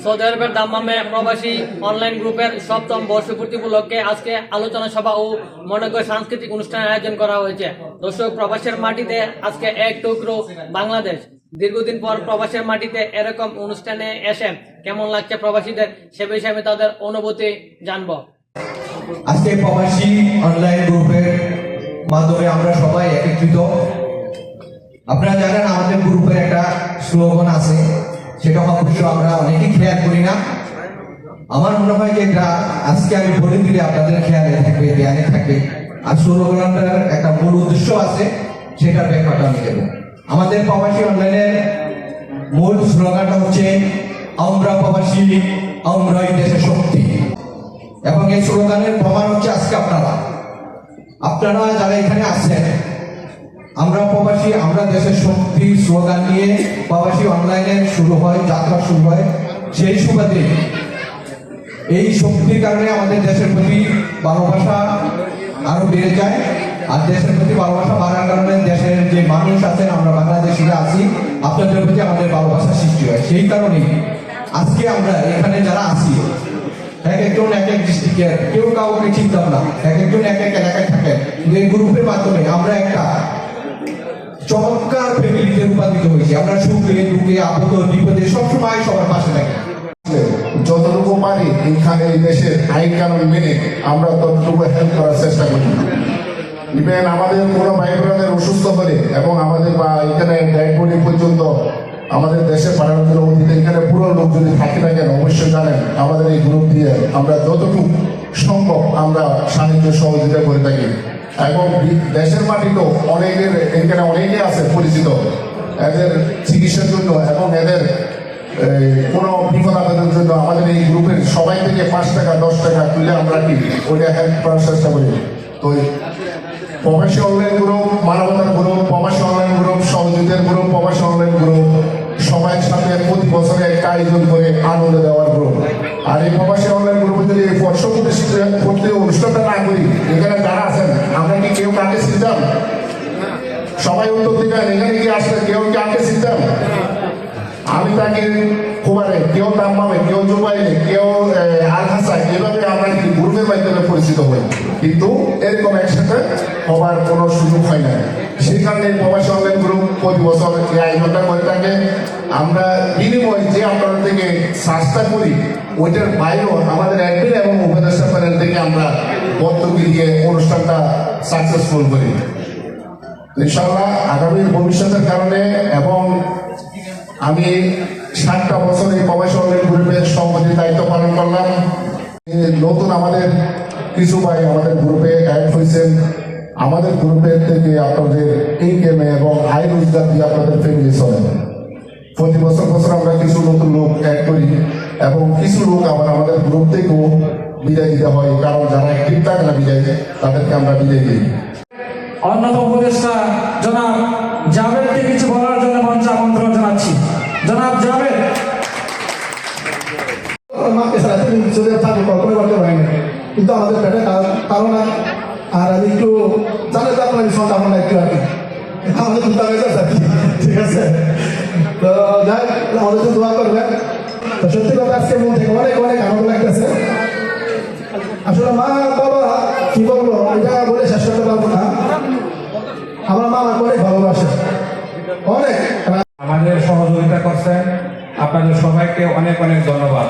Saudi আরবের দাম্মামে প্রবাসী online গ্রুপের 7ম বর্ষপূর্তি উপলক্ষে আজকে আলোচনা সভা ও মনোজ্ঞ সাংস্কৃতিক অনুষ্ঠানের আয়োজন করা হয়েছে। দর্শক, প্রবাসের মাটিতে আজকে এক টুকরো বাংলাদেশ। দীর্ঘদিন পর প্রবাসের মাটিতে এরকম অনুষ্ঠানে এসে কেমন লাগছে প্রবাসীদের, সে বিষয়ে আমি তাদের অনুভূতি জানবো। আজকে প্রবাসী অনলাইন গ্রুপের মাধ্যমে আমরা সবাই একত্রিত। আপনারা জানেন আমাদের গ্রুপের একটা স্লোগান আছে, সেটা অবশ্য আমরা অনেকেই খেয়াল করি না। আমার মনে হয় যে এটা আজকে আমি বলে দিলে আপনাদের খেয়ালে থাকবে, জ্ঞানে থাকবে। আর স্লোগানটার একটা মূল উদ্দেশ্য আছে, সেটার ব্যাখ্যাটা আমি দেব। আমাদের প্রবাসী অনলাইনের মূল স্লোগানটা হচ্ছে আমরা প্রবাসী, আমরাই দেশের শক্তি। এবং এই স্লোগানের প্রমাণ হচ্ছে আজকে আপনারা যারা এখানে আছেন। আমরা প্রবাসী, আমরা দেশের শক্তি স্লোগান নিয়ে প্রবাসী অনলাইনে যাত্রা শুরু হয়। সেই সুবাদে এই শক্তির কারণে আমাদের দেশের প্রতি ভালোবাসা আরো বেড়ে যায়। আর দেশের প্রতি ভালোবাসা বাড়ার কারণে দেশের যে মানুষ আছেন, আমরা বাংলাদেশিরা আছি, আপনাদের প্রতি আমাদের ভালোবাসা সৃষ্টি হয়। সেই কারণেই আজকে আমরা এখানে যারা আছি, এক একজন এক এক ডিস্ট্রিক্টের, কেউ কাউকে চিনতাম না, এক একজন এক এক এলাকায় থাকে। এই গ্রুপের মাধ্যমে আমরা একটা চমৎকার ফ্যামিলিতে রূপান্তরিত হয়েছি। আমরা সুখে দুঃখে আপদ বিপদে সবসময় সবার পাশে থাকি। যতটুকু পারি এখানে এই দেশের আইন কানুন মেনে আমরা ততটুকু হেল্প করার চেষ্টা করি। ইভেন আমাদের কোনো ভাই বোনদের অসুস্থ হলে এবং আমাদের বা এখানে ডেড বডি পর্যন্ত আমাদের দেশে পাঠানোর অতীতে এখানে পুরো লোক যদি থাকি না কেন, অবশ্যই জানেন আমাদের এই গ্রুপ দিয়ে আমরা যতটুকু সম্ভব আমরা সাহায্য সহযোগিতা করে থাকি। এবং দেশের মাটিতেও অনেকের এখানে অনেকে আছে পরিচিত, এদের চিকিৎসার জন্য এবং এদের কোনো বিপদ আপদের জন্য আমাদের এই গ্রুপের সবাই থেকে 5 টাকা 10 টাকা তুলে আমরা কি ওইটা হেল্প করার চেষ্টা করি। তো প্রবাসী অনলাইন গ্রুপ, মানবতার গ্রুপ, প্রবাসী অনলাইন গ্রুপ, সহযোগিতার গ্রুপ, প্রবাসী অনলাইন গ্রুপ সবাই সাথে প্রতি বছরে একটা আয়োজন করে আনন্দ দেওয়ার গ্রুপ। আর এই প্রবাসী অনলাইন গ্রুপে যদি এই বর্ষপূর্তি অনুষ্ঠানটা না করি, এখানে যারা আছেন আমরা কি কেউ কাকে চিনতাম? সবাই উত্তর দিবেন, এখানে কি আসলে কেউ কাকে চিনতাম? আমি তাকে কুমারে, কেউ দাম্মামে, কেউ জুবাইলে, কেউ আলহাসায়, এভাবে আমরা কি গ্রুপের মাধ্যমে পরিচিত হই, কিন্তু এরকম একসাথে হবার কোনো সুযোগ হয় না। সেই কারণে প্রবাসী অনলাইন গ্রুপ প্রতি বছর এই আয়োজনটা করে থাকে। আমরা বিনিময় যে আপনাদের থেকে চেষ্টা করি, ওইটার বাইরেও আমাদের অ্যাডমিন এবং উপদেষ্টা প্যানেল থেকে আমরা বক্তব্য দিয়ে অনুষ্ঠানটা সাকসেসফুল করি। ইনশাআল্লাহ আগামী ভবিষ্যতের কারণে এবং আমি 7টা বছর এই প্রবাসী অনলাইন গ্রুপের সভাপতির দায়িত্ব পালন করলাম। নতুন আমাদের কিছু ভাই আমাদের গ্রুপে অ্যাড হয়েছেন। আমাদের গ্রুপের থেকে আপনাদের ইনকামে এবং আয় রোজগার দিয়ে আপনাদের ফ্যামিলি চলে। প্রতি বছর আমরা কিছু নতুন লোক অ্যাড করি এবং কিছু লোক আবার আমাদের গ্রুপ থেকেও বিদায় দিতে হয়, কারণ যারা অ্যাক্টিভ থাকে না বিদায়, তাদেরকে আমরা বিদায় দিই। অন্যতম উপদেষ্টা জনাব জাভেদকে কিছু বলার জন্য মঞ্চে আমন্ত্রণ জানাচ্ছি। জনাব জাভেদ। কিন্তু আমাদের পেটে কারণ আর আমি একটু জানে তো আপনার বিষয়টা আমার একটু আর কি আমাদের চিন্তা হয়ে যাচ্ছে, ঠিক আছে? তো যাই আমাদের তো দোয়া করবেন। তো সত্যি কথা আজকে মন থেকে অনেক অনেক আনন্দ লাগতেছে। আসলে মা বাবা কি বলবো এটা বলে শেষ করতে পারবো না। আমার মা আমাকে অনেক ভালোবাসে, অনেক। আমাদের সহযোগিতা করছেন, আপনাদের সবাইকে অনেক অনেক ধন্যবাদ।